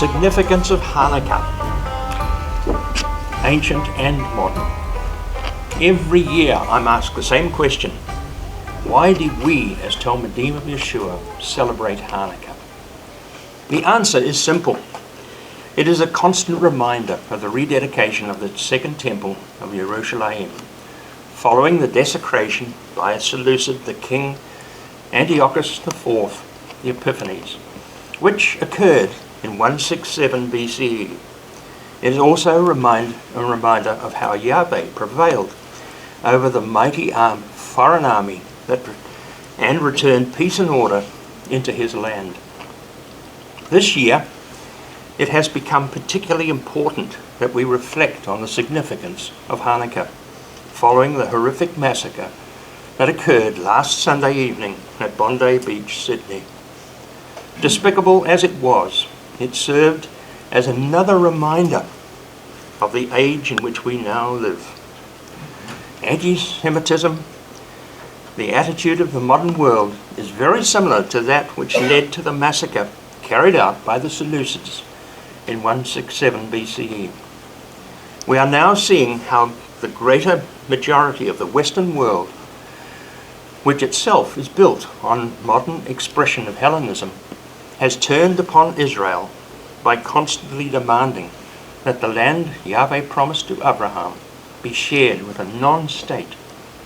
significance of Hanukkah, ancient and modern. Every year I'm asked the same question: why do we, as Talmudim of Yeshua, celebrate Hanukkah? The answer is simple. It is a constant reminder of the rededication of the Second Temple of Yerushalayim, following the desecration by a Seleucid, the king Antiochus IV, the Epiphanes, which occurred in 167 BCE. It is also a reminder of how Yahweh prevailed over the mighty foreign army and returned peace and order into his land. This year, it has become particularly important that we reflect on the significance of Hanukkah, following the horrific massacre that occurred last Sunday evening at Bondi Beach, Sydney. Despicable as it was, it served as another reminder of the age in which we now live. Anti-Semitism, the attitude of the modern world, is very similar to that which led to the massacre carried out by the Seleucids in 167 BCE. We are now seeing how the greater majority of the Western world, which itself is built on modern expression of Hellenism, has turned upon Israel by constantly demanding that the land Yahweh promised to Avraham be shared with a non-state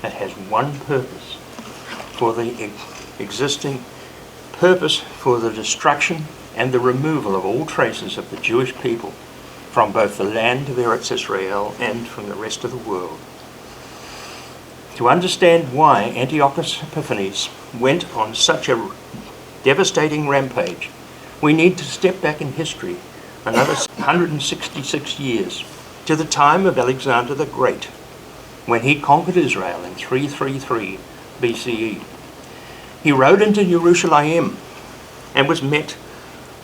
that has one purpose for the existing purpose for the destruction and the removal of all traces of the Jewish people from both the land of Eretz-Yisra'el and from the rest of the world. To understand why Antiochus Epiphanes went on such a devastating rampage, we need to step back in history another 166 years to the time of Alexander the Great, when he conquered Israel in 333 BCE. He rode into Yerushalayim and was met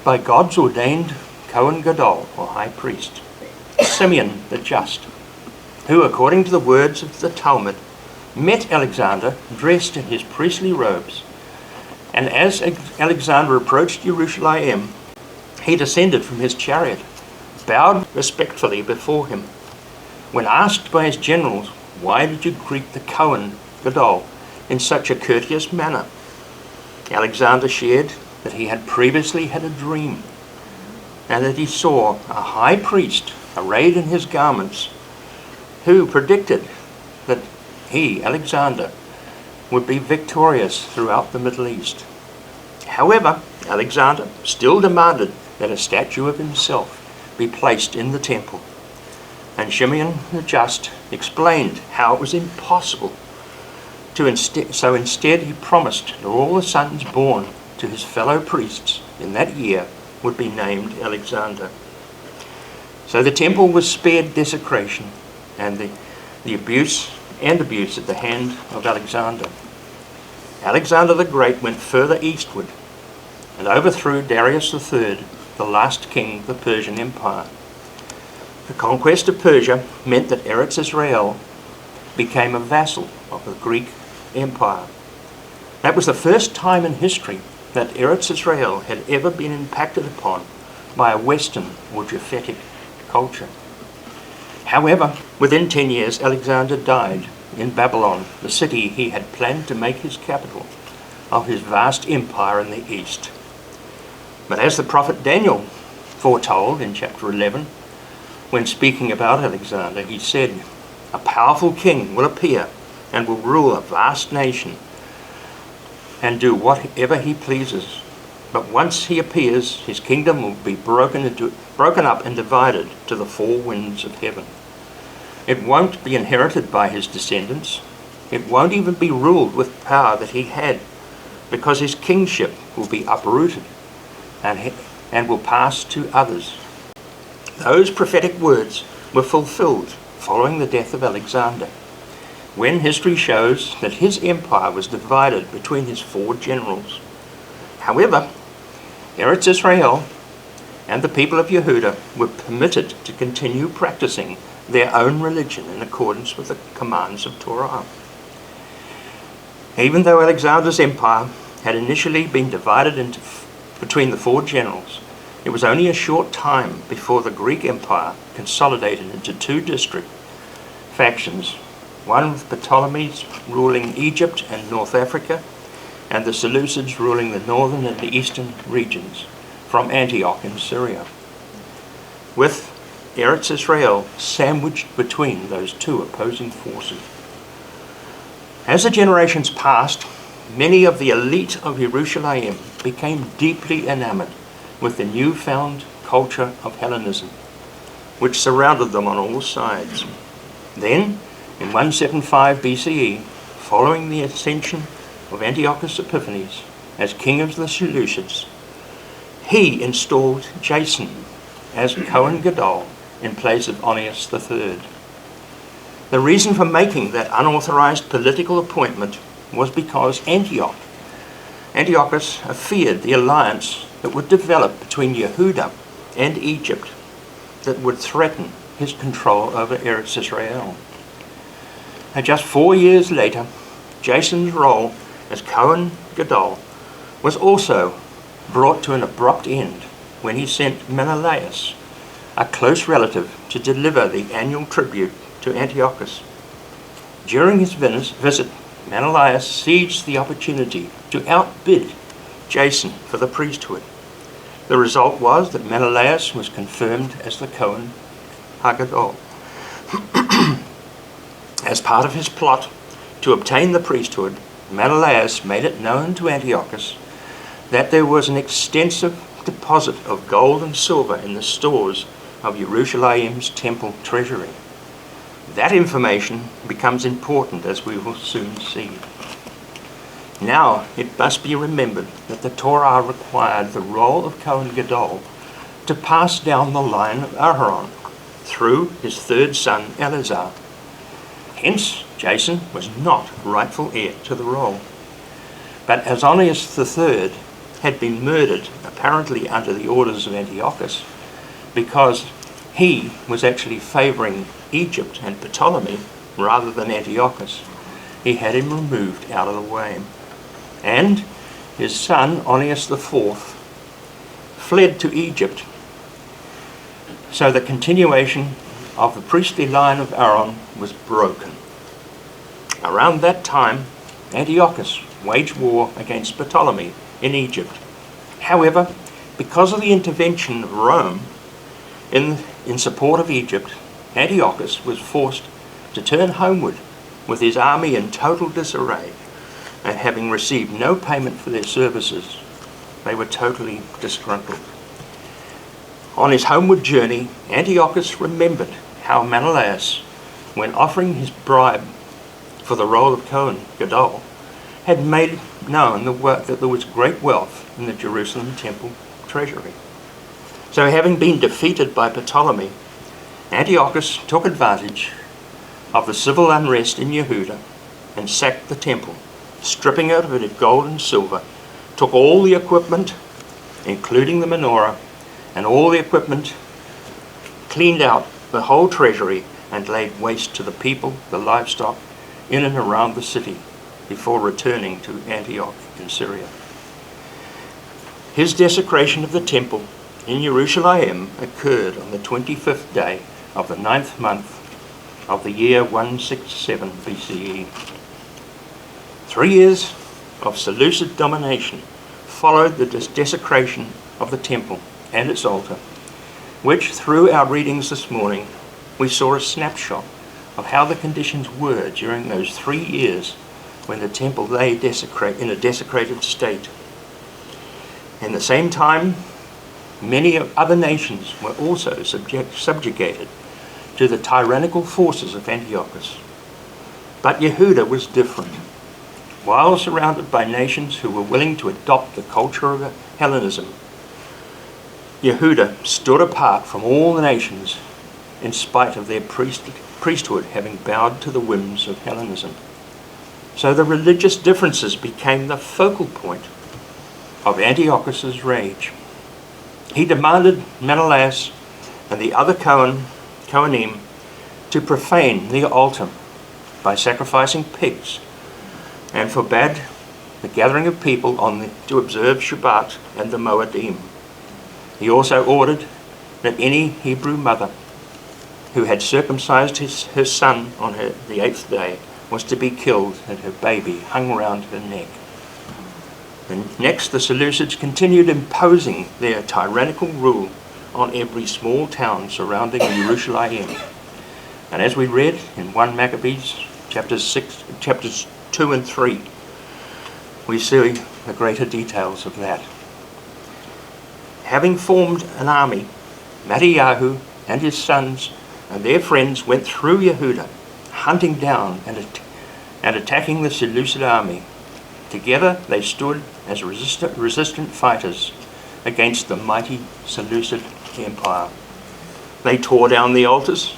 by God's ordained Kohen Gadol, or high priest, Simeon the Just, who, according to the words of the Talmud, met Alexander dressed in his priestly robes. And as Alexander approached Yerushalayim, he descended from his chariot, bowed respectfully before him. When asked by his generals, why did you greet the Kohen Gadol in such a courteous manner, Alexander shared that he had previously had a dream, and that he saw a high priest arrayed in his garments, who predicted that he, Alexander, would be victorious throughout the Middle East. However, Alexander still demanded that a statue of himself be placed in the temple, and Simeon the Just explained how it was impossible so instead he promised that all the sons born to his fellow priests in that year would be named Alexander. So the temple was spared desecration and the abuse at the hand of Alexander. Alexander the Great went further eastward and overthrew Darius III, the last king of the Persian Empire. The conquest of Persia meant that Eretz-Yisra'el became a vassal of the Greek Empire. That was the first time in history that Eretz-Yisra'el had ever been impacted upon by a Western or Japhetic culture. However, within 10 years, Alexander died in Babylon, the city he had planned to make his capital of his vast empire in the east. But as the prophet Daniel foretold in chapter 11, when speaking about Alexander, he said, "A powerful king will appear and will rule a vast nation and do whatever he pleases. But once he appears, his kingdom will be broken up and divided to the four winds of heaven. It won't be inherited by his descendants. It won't even be ruled with power that he had, because his kingship will be uprooted and will pass to others." Those prophetic words were fulfilled following the death of Alexander, when history shows that his empire was divided between his four generals. However, Eretz-Yisra'el and the people of Yehudah were permitted to continue practicing their own religion in accordance with the commands of Torah. Even though Alexander's empire had initially been divided between the four generals, It was only a short time before the Greek Empire consolidated into two distinct factions, one with Ptolemies ruling Egypt and North Africa, and the Seleucids ruling the northern and the eastern regions from Antioch in Syria, with Eretz-Yisra'el sandwiched between those two opposing forces. As the generations passed, many of the elite of Yerushalayim became deeply enamored with the newfound culture of Hellenism, which surrounded them on all sides. Then, in 175 BCE, following the ascension of Antiochus Epiphanes as king of the Seleucids, he installed Jason as Cohen Gadol in place of Antiochus III. The reason for making that unauthorized political appointment was because Antiochus feared the alliance that would develop between Yehudah and Egypt that would threaten his control over Eretz-Yisra'el. And just 4 years later, Jason's role as Cohen Gadol was also brought to an abrupt end when he sent Menelaus, a close relative, to deliver the annual tribute to Antiochus. During his visit, Menelaus seized the opportunity to outbid Jason for the priesthood. The result was that Menelaus was confirmed as the Cohen HaGadol. As part of his plot to obtain the priesthood, Menelaus made it known to Antiochus that there was an extensive deposit of gold and silver in the stores of Yerushalayim's temple treasury. That information becomes important, as we will soon see. Now, it must be remembered that the Torah required the role of Cohen Gadol to pass down the line of Avraham through his third son Eleazar. Hence, Jason was not rightful heir to the role. But as Antiochus III had been murdered, apparently under the orders of Antiochus, because he was actually favouring Egypt and Ptolemy rather than Antiochus, he had him removed out of the way. And his son, Antiochus IV, fled to Egypt. So the continuation of the priestly line of Aaron was broken. Around that time, Antiochus waged war against Ptolemy in Egypt. However, because of the intervention of Rome in support of Egypt, Antiochus was forced to turn homeward with his army in total disarray, and having received no payment for their services, they were totally disgruntled. On his homeward journey, Antiochus remembered how Menelaus, when offering his bribe for the role of Cohen Gadol, had made known that there was great wealth in the Jerusalem temple treasury. So having been defeated by Ptolemy, Antiochus took advantage of the civil unrest in Yehudah and sacked the temple, stripping out of it gold and silver, took all the equipment, including the menorah, and all the equipment, cleaned out the whole treasury, and laid waste to the people, the livestock, in and around the city, before returning to Antioch in Syria. His desecration of the temple in Yerushalayim occurred on the 25th day of the 9th month of the year 167 BCE. 3 years of Seleucid domination followed the desecration of the temple and its altar, which through our readings this morning we saw a snapshot of how the conditions were during those 3 years when the temple lay in a desecrated state. In the same time, many other nations were also subjugated to the tyrannical forces of Antiochus. But Yehudah was different. While surrounded by nations who were willing to adopt the culture of Hellenism, Yehudah stood apart from all the nations in spite of their priesthood having bowed to the whims of Hellenism. So the religious differences became the focal point of Antiochus's rage. He demanded Menelaus and the other Kohanim to profane the altar by sacrificing pigs, and forbade the gathering of people to observe Shabbat and the Moedim. He also ordered that any Hebrew mother who had circumcised her son on the 8th day was to be killed and her baby hung around her neck. And next, the Seleucids continued imposing their tyrannical rule on every small town surrounding Yerushalayim. And as we read in 1 Maccabees chapters 2 and 3, we see the greater details of that. Having formed an army, Mattiyahu and his sons and their friends went through Yehudah, hunting down and attacking the Seleucid army. Together they stood as resistant fighters against the mighty Seleucid Empire. They tore down the altars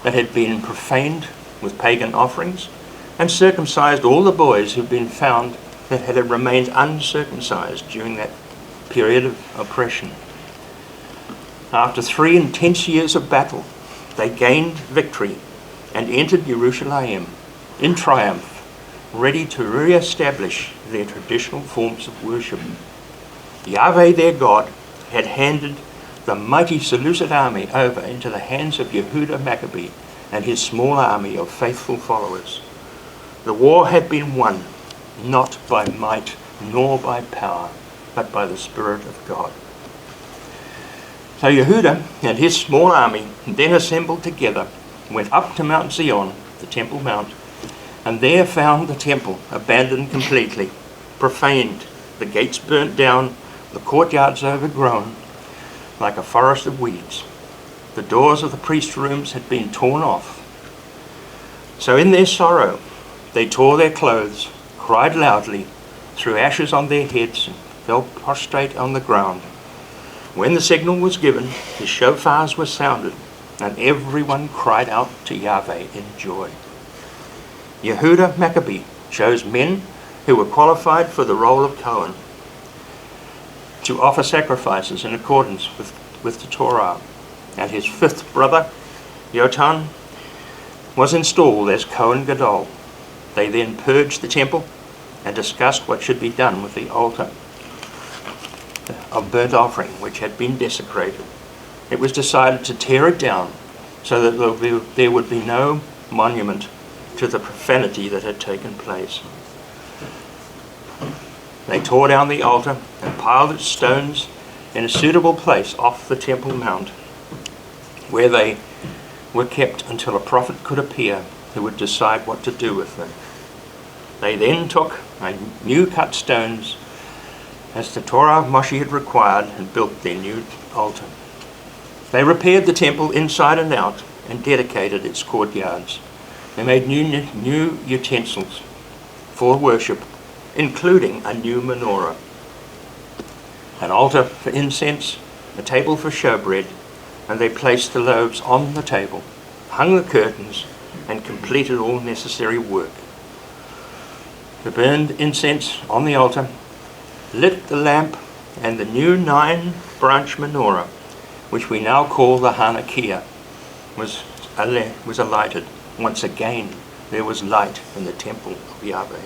that had been profaned with pagan offerings and circumcised all the boys who'd been found that had remained uncircumcised during that period of oppression. After 3 intense years of battle, they gained victory and entered Yerushalayim in triumph, ready to re-establish their traditional forms of worship. Yahweh, their God, had handed the mighty Seleucid army over into the hands of Y'hudah Maccabee and his small army of faithful followers. The war had been won, not by might nor by power, but by the Spirit of God. So Yehudah and his small army then assembled together, went up to Mount Zion, the Temple Mount, and there found the temple abandoned completely, profaned, the gates burnt down, the courtyards overgrown like a forest of weeds. The doors of the priest rooms had been torn off. So in their sorrow, they tore their clothes, cried loudly, threw ashes on their heads, and fell prostrate on the ground. When the signal was given, the shofars were sounded, and everyone cried out to Yahweh in joy. Y'hudah Maccabee chose men who were qualified for the role of Cohen to offer sacrifices in accordance with the Torah, and his 5th brother, Yotan, was installed as Cohen Gadol. They then purged the temple and discussed what should be done with the altar of burnt offering, which had been desecrated. It was decided to tear it down so that there would be no monument to the profanity that had taken place. They tore down the altar and piled its stones in a suitable place off the Temple Mount, where they were kept until a prophet could appear who would decide what to do with them. They then took new cut stones as the Torah of Moshe had required and built their new altar. They repaired the temple inside and out and dedicated its courtyards. They made new utensils for worship, including a new menorah, an altar for incense, a table for showbread, and they placed the loaves on the table, hung the curtains, and completed all necessary work. They burned incense on the altar, lit the lamp, and the new 9-branch menorah, which we now call the Hanukkah, was lighted. Once again, there was light in the temple of Yahweh.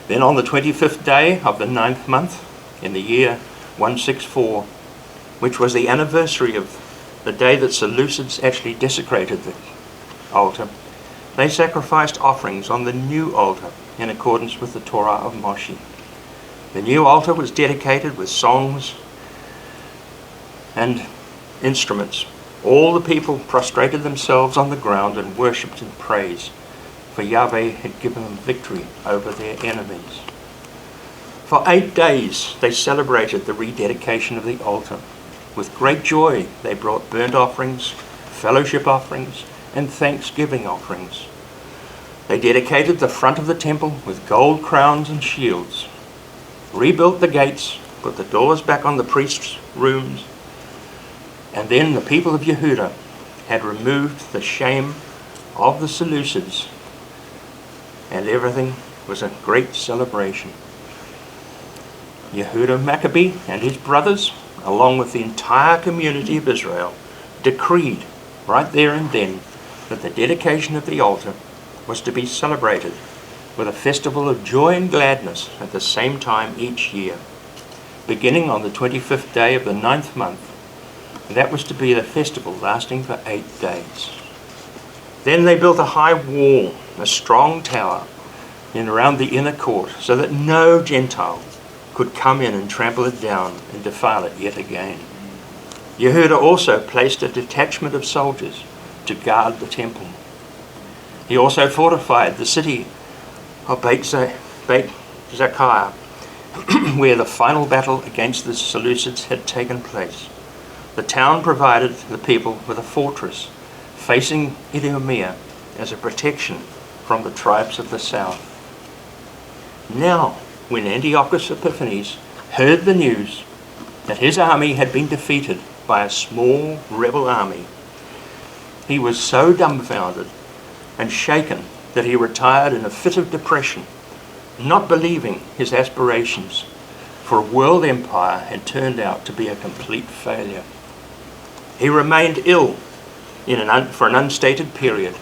Then on the 25th day of the 9th month, in the year 164, which was the anniversary of the day that Seleucids actually desecrated the altar, they sacrificed offerings on the new altar in accordance with the Torah of Moshe. The new altar was dedicated with songs and instruments. All the people prostrated themselves on the ground and worshipped in praise, for Yahweh had given them victory over their enemies. For 8 days they celebrated the rededication of the altar. With great joy they brought burnt offerings, fellowship offerings, and thanksgiving offerings. They dedicated the front of the temple with gold crowns and shields, rebuilt the gates, put the doors back on the priests' rooms, and then the people of Yehudah had removed the shame of the Seleucids, and everything was a great celebration. Y'hudah Maccabee and his brothers, along with the entire community of Israel, decreed right there and then that the dedication of the altar was to be celebrated with a festival of joy and gladness at the same time each year. beginning on the 25th day of the 9th month. That was to be the festival lasting for 8 days. Then they built a high wall, a strong tower, in around the inner court, so that no Gentile could come in and trample it down and defile it yet again. Y'hudah also placed a detachment of soldiers to guard the temple. He also fortified the city of Beit Zacchiah, where the final battle against the Seleucids had taken place. The town provided the people with a fortress facing Idumea as a protection from the tribes of the south. Now, when Antiochus Epiphanes heard the news that his army had been defeated by a small rebel army, he was so dumbfounded and shaken that he retired in a fit of depression, not believing his aspirations for a world empire had turned out to be a complete failure. He remained ill for an unstated period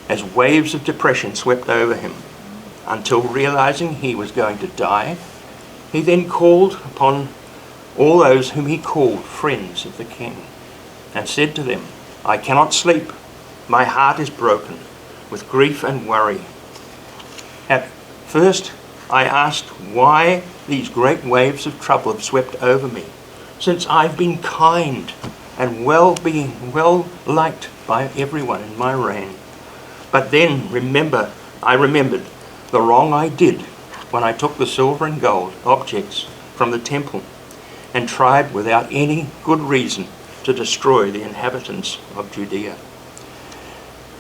as waves of depression swept over him, until realizing he was going to die, he then called upon all those whom he called friends of the king and said to them, "I cannot sleep. My heart is broken with grief and worry. At first I asked why these great waves of trouble have swept over me, since I've been kind and well liked by everyone in my reign. But then I remembered the wrong I did when I took the silver and gold objects from the temple and tried without any good reason to destroy the inhabitants of Judea.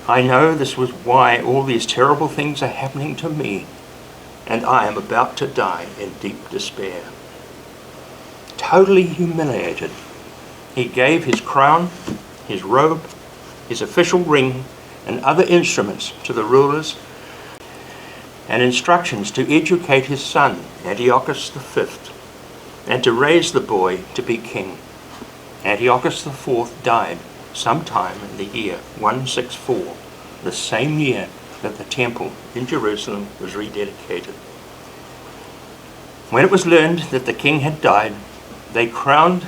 I know this was why all these terrible things are happening to me, and I am about to die in deep despair." Totally humiliated, he gave his crown, his robe, his official ring, and other instruments to the rulers, and instructions to educate his son, Antiochus V, and to raise the boy to be king. Antiochus IV died sometime in the year 164, the same year that the temple in Jerusalem was rededicated. When it was learned that the king had died, they crowned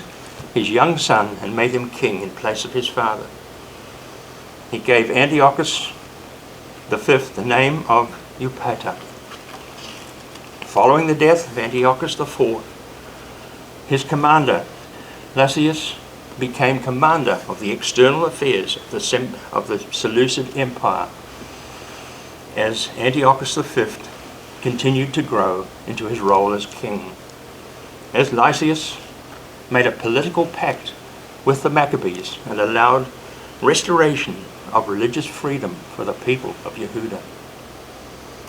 his young son and made him king in place of his father. He gave Antiochus V the name of Eupator. Following the death of Antiochus IV, his commander, Lysias, became commander of the external affairs of the Seleucid Empire as Antiochus V continued to grow into his role as king. As Lysias made a political pact with the Maccabees and allowed restoration of religious freedom for the people of Y'hudah.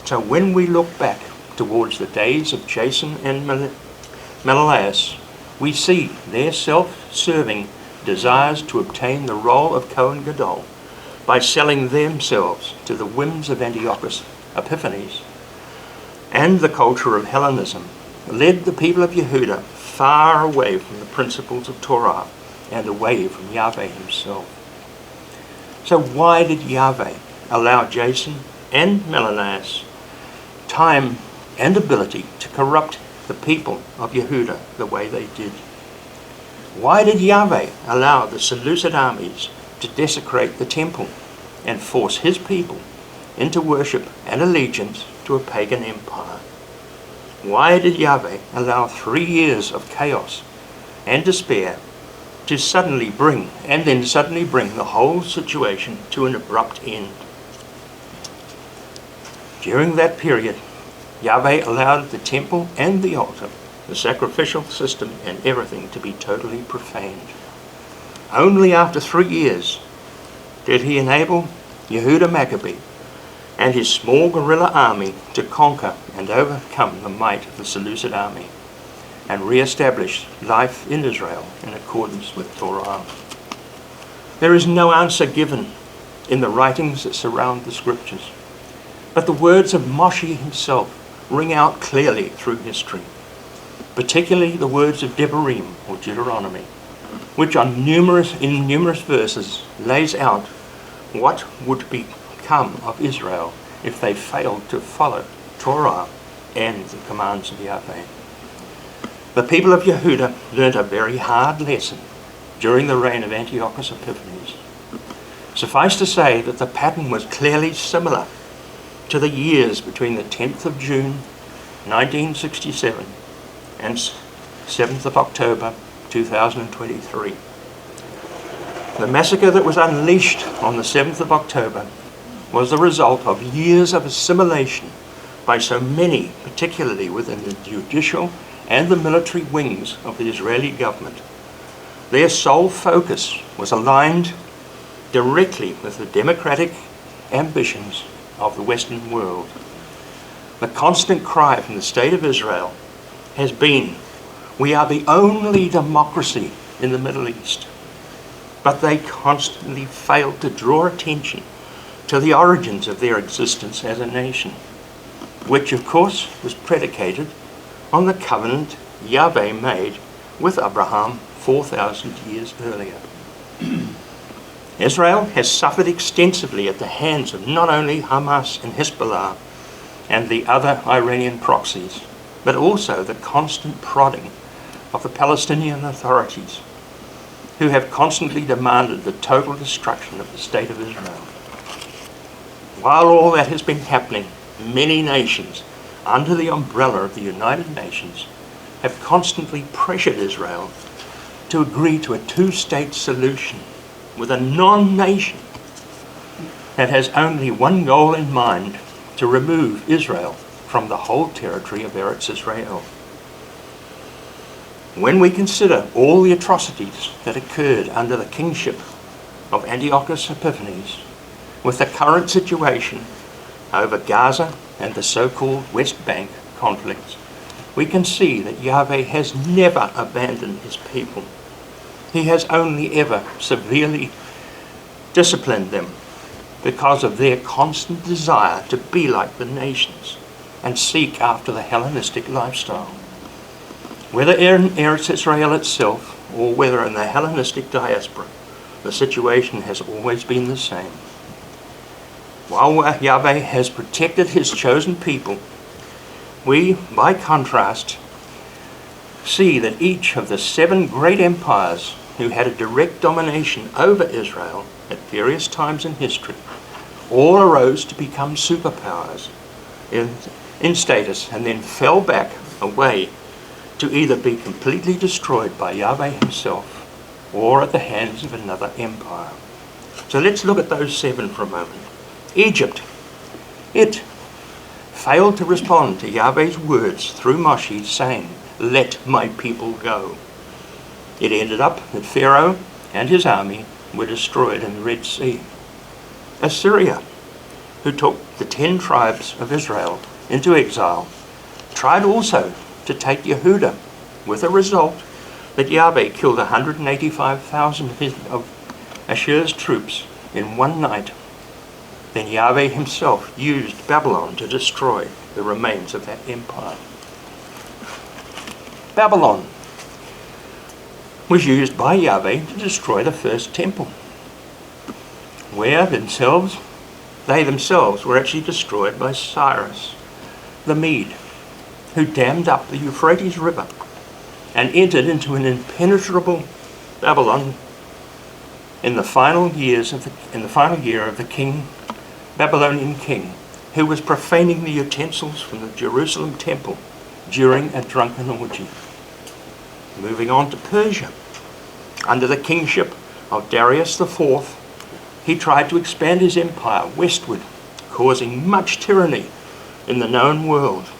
So when we look back towards the days of Jason and Menelaus, we see their self-serving desires to obtain the role of Kohen Gadol by selling themselves to the whims of Antiochus Epiphanes, and the culture of Hellenism led the people of Y'hudah far away from the principles of Torah and away from Yahweh himself. So why did Yahweh allow Jason and Menelaus time and ability to corrupt the people of Y'hudah the way they did? Why did Yahweh allow the Seleucid armies to desecrate the temple and force his people into worship and allegiance to a pagan empire? Why did Yahweh allow 3 years of chaos and despair to suddenly bring the whole situation to an abrupt end? During that period, Yahweh allowed the temple and the altar, the sacrificial system and everything to be totally profaned. Only after 3 years did he enable Y'hudah Maccabee and his small guerrilla army to conquer and overcome the might of the Seleucid army and re-establish life in Israel in accordance with Torah. There is no answer given in the writings that surround the scriptures, but the words of Moshe himself ring out clearly through history, particularly the words of Devarim or Deuteronomy, which in numerous verses lays out what would become of Israel if they failed to follow Torah and the commands of Yahweh. The people of Y'hudah learnt a very hard lesson during the reign of Antiochus Epiphanes. Suffice to say that the pattern was clearly similar to the years between the 10th of June 1967 and 7th of October 2023. The massacre that was unleashed on the 7th of October was the result of years of assimilation by so many, particularly within the judicial and the military wings of the Israeli government. Their sole focus was aligned directly with the democratic ambitions of the Western world. The constant cry from the state of Israel has been, "We are the only democracy in the Middle East." But they constantly failed to draw attention to the origins of their existence as a nation, which of course was predicated on the covenant Yahweh made with Abraham 4,000 years earlier. Israel has suffered extensively at the hands of not only Hamas and Hezbollah and the other Iranian proxies, but also the constant prodding of the Palestinian authorities, who have constantly demanded the total destruction of the state of Israel. While all that has been happening, many nations, under the umbrella of the United Nations, have constantly pressured Israel to agree to a two-state solution with a non-nation that has only one goal in mind: to remove Israel from the whole territory of Eretz-Yisra'el. When we consider all the atrocities that occurred under the kingship of Antiochus Epiphanes, with the current situation over Gaza and the so-called West Bank conflicts, we can see that Yahweh has never abandoned his people. He has only ever severely disciplined them because of their constant desire to be like the nations and seek after the Hellenistic lifestyle. Whether in Eretz-Yisra'el itself or whether in the Hellenistic diaspora, the situation has always been the same. While Yahweh has protected his chosen people, we, by contrast, see that each of the 7 great empires who had a direct domination over Israel at various times in history all arose to become superpowers in status and then fell back away to either be completely destroyed by Yahweh himself or at the hands of another empire. So let's look at those 7 for a moment. Egypt, it failed to respond to Yahweh's words through Moshe saying, "Let my people go." It ended up that Pharaoh and his army were destroyed in the Red Sea. Assyria, who took the 10 tribes of Israel into exile, tried also to take Y'hudah, with the result that Yahweh killed 185,000 of Ashur's troops in one night. Then Yahweh himself used Babylon to destroy the remains of that empire. Babylon was used by Yahweh to destroy the first temple, where they themselves were actually destroyed by Cyrus the Mede, who dammed up the Euphrates River and entered into an impenetrable Babylon in the final year of the Babylonian king, who was profaning the utensils from the Jerusalem temple during a drunken orgy. Moving on to Persia. Under the kingship of Darius IV, he tried to expand his empire westward, causing much tyranny in the known world,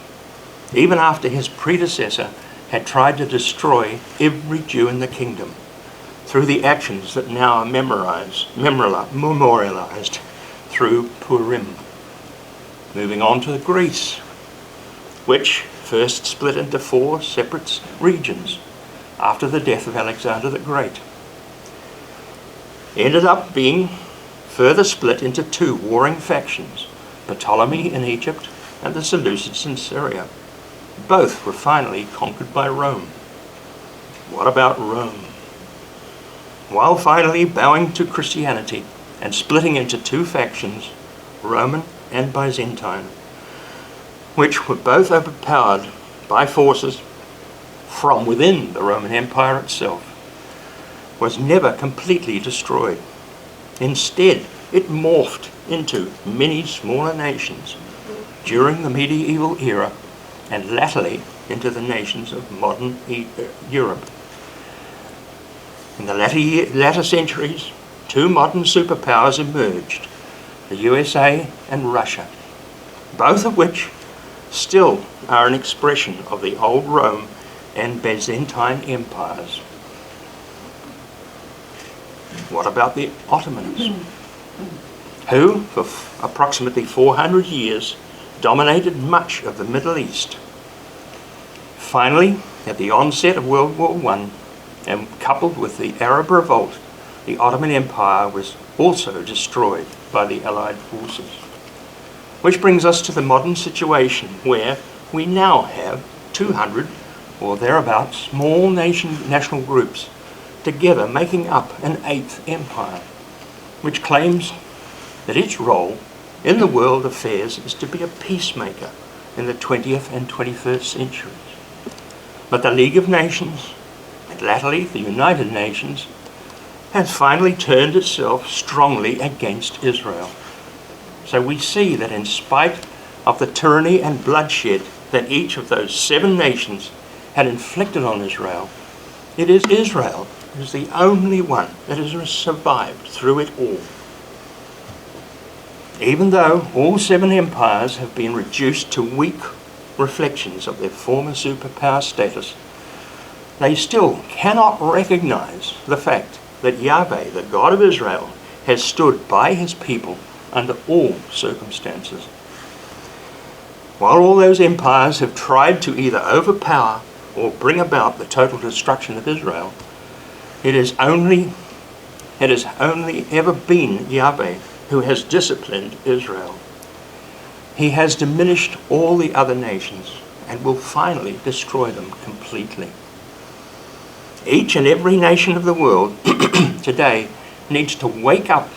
even after his predecessor had tried to destroy every Jew in the kingdom through the actions that now are memorialized through Purim. Moving on to Greece, which first split into 4 separate regions after the death of Alexander the Great. Ended up being further split into 2 warring factions, Ptolemy in Egypt and the Seleucids in Syria. Both were finally conquered by Rome. What about Rome? While finally bowing to Christianity and splitting into 2 factions, Roman and Byzantine, which were both overpowered by forces from within the Roman Empire itself, was never completely destroyed. Instead, it morphed into many smaller nations during the medieval era and latterly into the nations of modern Europe. In the latter centuries, two modern superpowers emerged, the USA and Russia, both of which still are an expression of the old Rome and Byzantine empires. What about the Ottomans, who, for approximately 400 years, dominated much of the Middle East? Finally, at the onset of World War I, and coupled with the Arab Revolt, the Ottoman Empire was also destroyed by the Allied forces. Which brings us to the modern situation where we now have 200 or thereabouts small national groups together making up an eighth empire, which claims that its role in the world affairs is to be a peacemaker in the 20th and 21st centuries. But the League of Nations, and latterly the United Nations, has finally turned itself strongly against Israel. So we see that in spite of the tyranny and bloodshed that each of those 7 nations had inflicted on Israel, it is Israel who is the only one that has survived through it all. Even though all 7 empires have been reduced to weak reflections of their former superpower status, they still cannot recognize the fact that Yahweh, the God of Israel, has stood by his people under all circumstances. While all those empires have tried to either overpower or bring about the total destruction of Israel, it has only ever been Yahweh who has disciplined Israel. He has diminished all the other nations and will finally destroy them completely. Each and every nation of the world today needs to wake up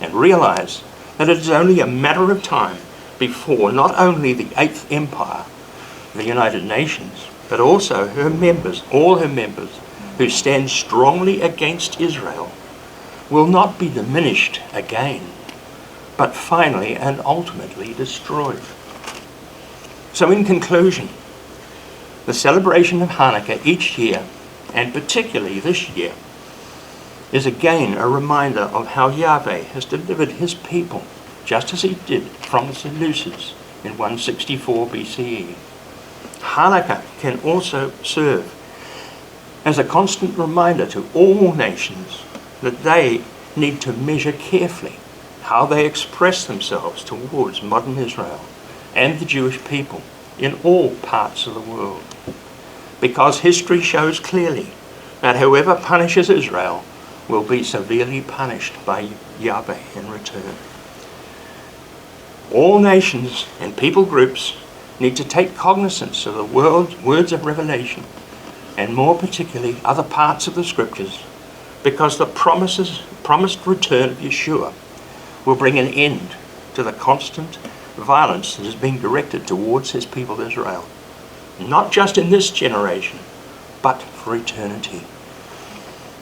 and realize that it is only a matter of time before not only the Eighth Empire, the United Nations, but also her members, all her members, who stand strongly against Israel, will not be diminished again, but finally and ultimately destroyed. So in conclusion, the celebration of Hanukkah each year, and particularly this year, is again a reminder of how Yahweh has delivered his people, just as he did from the Seleucids in 164 BCE. Hanukkah can also serve as a constant reminder to all nations that they need to measure carefully how they express themselves towards modern Israel and the Jewish people in all parts of the world. Because history shows clearly that whoever punishes Israel will be severely punished by Yahweh in return. All nations and people groups need to take cognizance of the words of Revelation, and more particularly other parts of the Scriptures, because the promised return of Yeshua will bring an end to the constant violence that is being directed towards his people Israel, not just in this generation, but for eternity.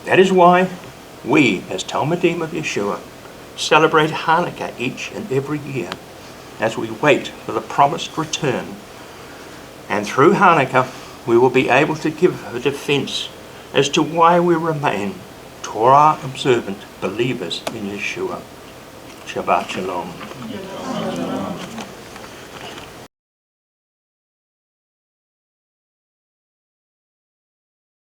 That is why we, as Talmudim of Yeshua, celebrate Hanukkah each and every year as we wait for the promised return. And through Hanukkah, we will be able to give a defense as to why we remain Torah Observant Believers in Yeshua. Shabbat Shalom.